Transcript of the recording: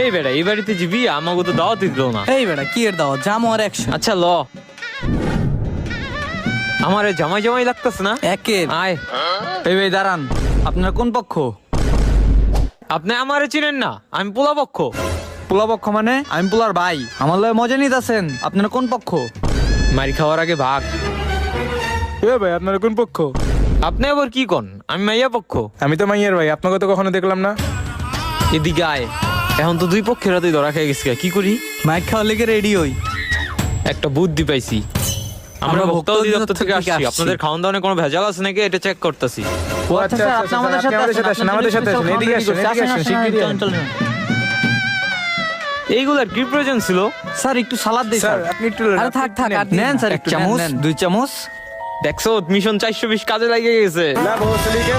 এই বেটা এই বাড়িতে যাবি, আমাকে তো দাওয়াত দিল না। এই বেটা কি এর দাও জামো আর 100 আচ্ছা ল, আমার জামাই জামাই লাগতেছে না। একের আয়, এই ভাই দাঁড়ান, আপনার কোন পক্ষ? আপনি আমারে চিনেন না, আমি পোলা পক্ষ। পোলা পক্ষ মানে? আমি পোলার ভাই, আমার লয় মজা নিতেছেন। আপনার কোন পক্ষ? মারি খাওয়ার আগে ভাগ। এ ভাই আপনার কোন পক্ষ? আপনি আবার কি কন? আমি মাইয়া পক্ষ। আমি তো মাইয়ের ভাই, আপনাকে তো কখনো দেখলাম না। এদিকে আয়, এখন তো দুই পক্ষের হাতেই ধরা খেয়ে গেছে, কি করি? মাইক খাওয়ার লেগে রেডি হই। একটা বুদ্ধি পাইছি। আমরা ভোক্তা অধিদপ্তর থেকে আসছি। আপনাদের খাওয়ান দাওয়ানে কোনো ভেজাল আছে নাকি এটা চেক করতেছি। ও আচ্ছা স্যার, আপনি আমাদের সাথে আসেন, আমাদের সাথে আসেন, এদিকে আসেন, এদিকে আসেন, শিগগিরই আসেন। এইগুলার কি প্রয়োজন ছিল? স্যার একটু সালাদ দেই স্যার স্যার। আপনি একটু আরে থাক থাক, আর নেন স্যার, এক একটু চামচ? চামচ, 2 চামচ। দেখছো মিশন 420 কাজে লাগে গেছে। La voz ligue